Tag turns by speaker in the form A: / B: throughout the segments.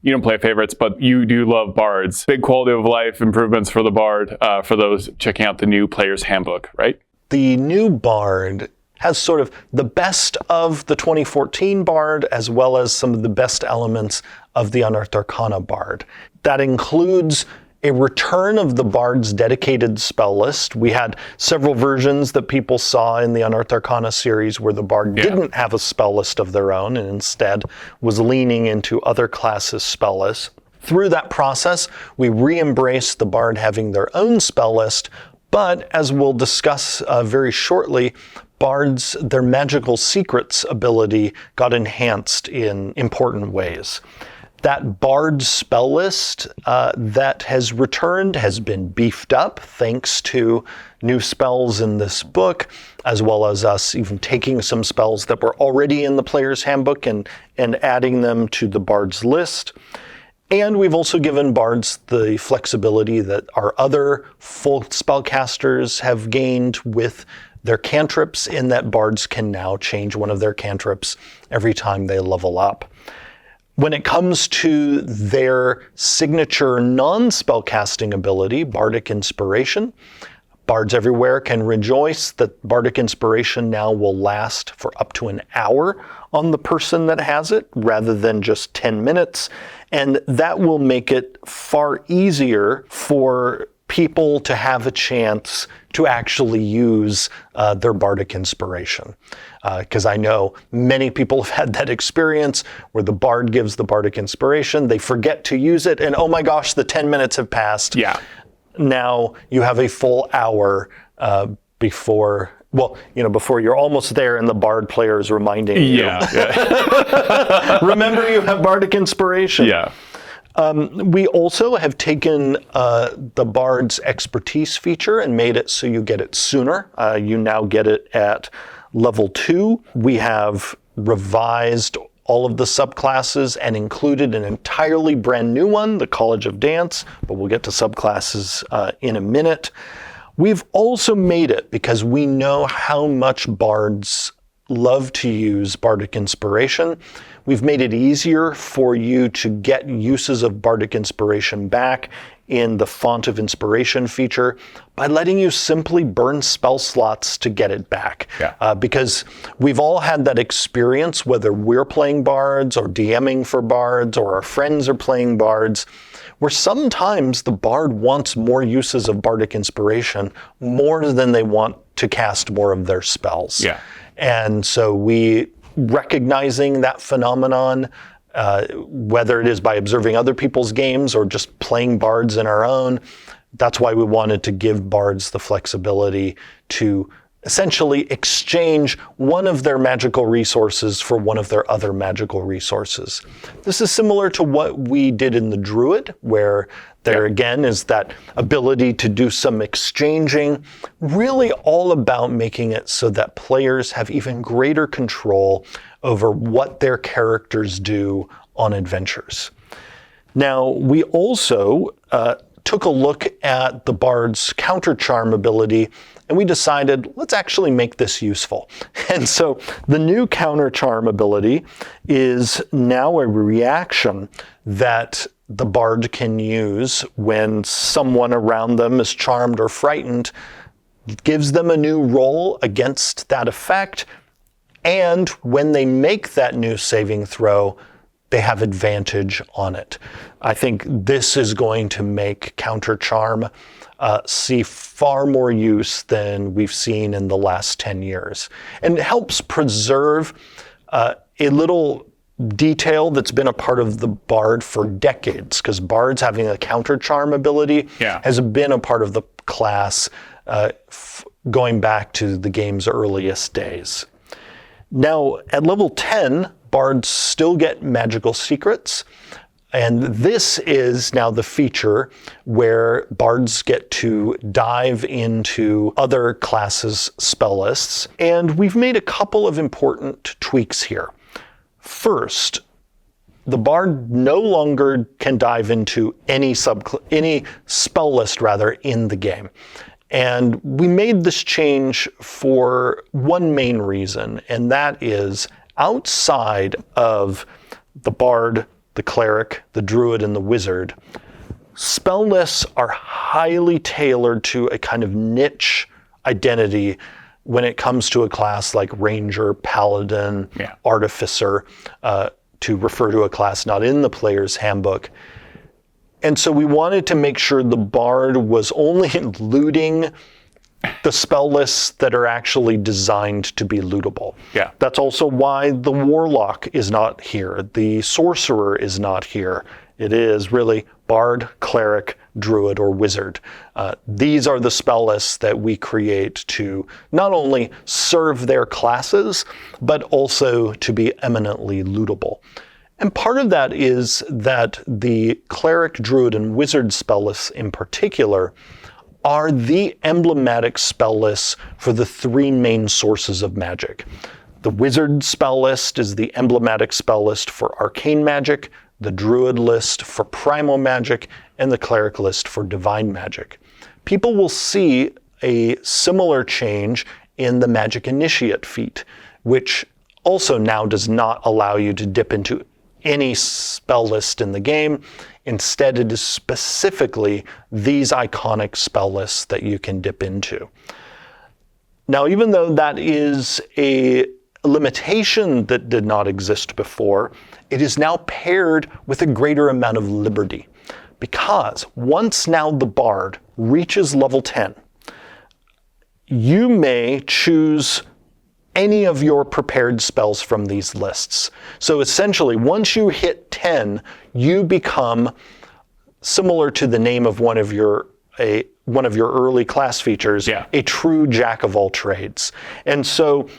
A: you don't play favorites, but you do love bards. Big quality of life improvements for the bard, for those checking out the new Player's Handbook, right?
B: The new bard has sort of the best of the 2014 bard, as well as some of the best elements of the Unearthed Arcana bard. That includes a return of the bard's dedicated spell list. We had several versions that people saw in the Unearthed Arcana series where the bard didn't have a spell list of their own and instead was leaning into other classes' spell lists. Through that process, we re-embraced the bard having their own spell list, but as we'll discuss very shortly, bards, their magical secrets ability got enhanced in important ways. That bard spell list that has returned has been beefed up thanks to new spells in this book, as well as us even taking some spells that were already in the Player's Handbook and adding them to the bard's list. And we've also given bards the flexibility that our other full spellcasters have gained with their cantrips, in that bards can now change one of their cantrips every time they level up. When it comes to their signature non-spellcasting ability, Bardic Inspiration, bards everywhere can rejoice that Bardic Inspiration now will last for up to an hour on the person that has it, rather than just 10 minutes. And that will make it far easier for people to have a chance to actually use their Bardic Inspiration. Because I know many people have had that experience where the bard gives the Bardic Inspiration, they forget to use it, and oh my gosh, the 10 minutes have passed.
A: Yeah.
B: Now you have a full hour before you're almost there and the bard player is reminding you.
A: Yeah.
B: Remember, you have Bardic Inspiration.
A: Yeah.
B: We also have taken the Bard's Expertise feature and made it so you get it sooner. You now get it at level 2. We have revised all of the subclasses and included an entirely brand new one, the College of Dance, but we'll get to subclasses in a minute. We've also made it, because we know how much bards love to use Bardic Inspiration, we've made it easier for you to get uses of Bardic Inspiration back in the Font of Inspiration feature by letting you simply burn spell slots to get it back.
A: Yeah.
B: Because we've all had that experience, whether we're playing bards or DMing for bards or our friends are playing bards, where sometimes the bard wants more uses of Bardic Inspiration more than they want to cast more of their spells.
A: Yeah.
B: And so we, recognizing that phenomenon, whether it is by observing other people's games or just playing bards in our own, that's why we wanted to give bards the flexibility to essentially exchange one of their magical resources for one of their other magical resources. This is similar to what we did in the Druid, where there again is that ability to do some exchanging, really all about making it so that players have even greater control over what their characters do on adventures. Now, we also took a look at the Bard's counter charm ability, and we decided, let's actually make this useful. And so the new counter charm ability is now a reaction that the Bard can use when someone around them is charmed or frightened. It gives them a new roll against that effect, and when they make that new saving throw, they have advantage on it. I think this is going to make counter charm see far more use than we've seen in the last 10 years. And it helps preserve a little detail that's been a part of the Bard for decades, because Bards having a counter charm ability has been a part of the class going back to the game's earliest days. Now, at level 10, Bards still get magical secrets, and this is now the feature where Bards get to dive into other classes' spell lists, and we've made a couple of important tweaks here. First, the Bard no longer can dive into any spell list in the game. And we made this change for one main reason, and that is outside of the Bard the cleric, the druid, and the wizard. Spell lists are highly tailored to a kind of niche identity when it comes to a class like ranger, paladin, artificer, to refer to a class not in the player's handbook. And so we wanted to make sure the bard was only looting the spell lists that are actually designed to be lootable.
A: Yeah.
B: That's also why the warlock is not here. The sorcerer is not here. It is really bard, cleric, druid, or wizard. These are the spell lists that we create to not only serve their classes, but also to be eminently lootable. And part of that is that the cleric, druid, and wizard spell lists in particular are the emblematic spell lists for the three main sources of magic. The wizard spell list is the emblematic spell list for arcane magic, the druid list for primal magic, and the cleric list for divine magic. People will see a similar change in the magic initiate feat, which also now does not allow you to dip into any spell list in the game. Instead, it is specifically these iconic spell lists that you can dip into. Now, even though that is a limitation that did not exist before, it is now paired with a greater amount of liberty. Because once now the bard reaches level 10, you may choose any of your prepared spells from these lists. So essentially, once you hit 10, you become, similar to the name of one of your early class features, a true jack of all trades. And so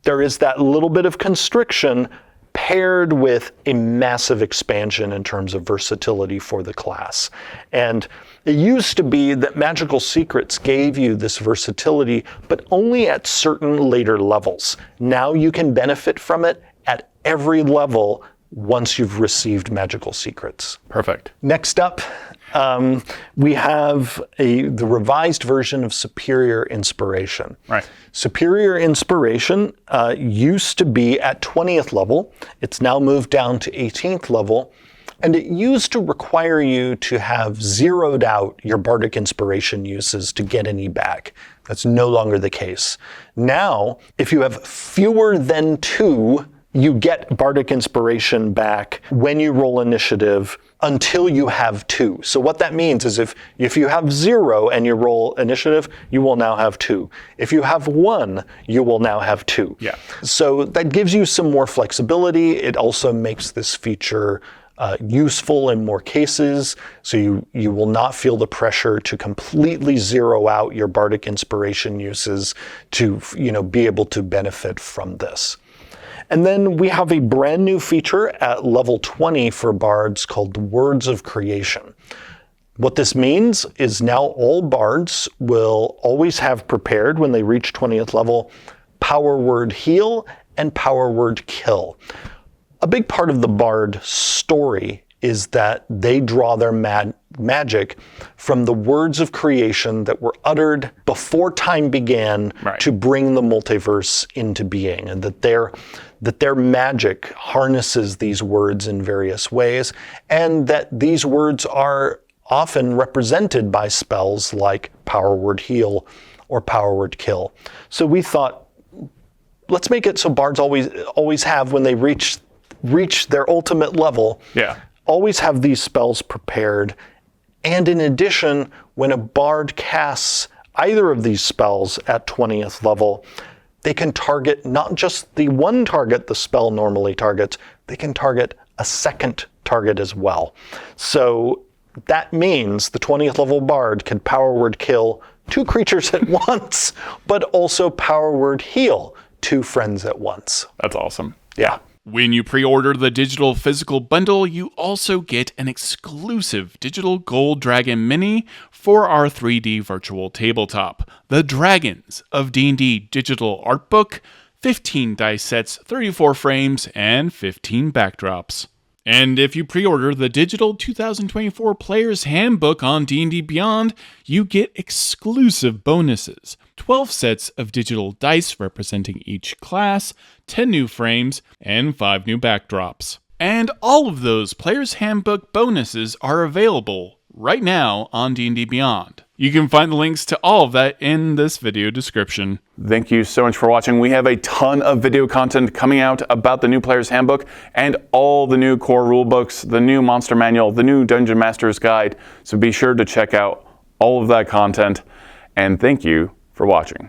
B: there is that little bit of constriction paired with a massive expansion in terms of versatility for the class. And it used to be that magical secrets gave you this versatility, but only at certain later levels. Now you can benefit from it at every level once you've received magical secrets.
A: Perfect.
B: Next up, we have the revised version of Superior Inspiration.
A: Right.
B: Superior Inspiration used to be at 20th level. It's now moved down to 18th level. And it used to require you to have zeroed out your bardic inspiration uses to get any back. That's no longer the case. Now, if you have fewer than 2, you get bardic inspiration back when you roll initiative until you have 2. So what that means is if you have 0 and you roll initiative, you will now have 2. If you have 1, you will now have 2.
A: Yeah.
B: So that gives you some more flexibility. It also makes this feature useful in more cases, so you will not feel the pressure to completely zero out your bardic inspiration uses to be able to benefit from this. And then we have a brand new feature at level 20 for bards called Words of Creation. What this means is now all bards will always have prepared, when they reach 20th level, Power Word Heal and Power Word Kill. A big part of the bard story is that they draw their magic from the words of creation that were uttered before time began to bring the multiverse into being, and that their magic harnesses these words in various ways, and that these words are often represented by spells like Power Word Heal or Power Word Kill. So we thought, let's make it so bards always have, when they reach their ultimate level, always have these spells prepared. And in addition, when a bard casts either of these spells at 20th level, they can target not just the one target the spell normally targets, they can target a second target as well. So that means the 20th level bard can Power Word Kill 2 creatures at once, but also Power Word Heal 2 friends at once.
A: That's awesome.
B: Yeah.
C: When you pre-order the digital physical bundle, you also get an exclusive digital gold dragon mini for our 3D virtual tabletop, the Dragons of D&D digital art book, 15 dice sets, 34 frames, and 15 backdrops. And if you pre-order the digital 2024 Player's Handbook on D&D Beyond, you get exclusive bonuses, 12 sets of digital dice representing each class, 10 new frames, and 5 new backdrops. And all of those Player's Handbook bonuses are available right now on D&D Beyond. You can find the links to all of that in this video description.
A: Thank you so much for watching. We have a ton of video content coming out about the new Player's Handbook and all the new Core Rulebooks, the new Monster Manual, the new Dungeon Master's Guide. So be sure to check out all of that content. And thank you for watching.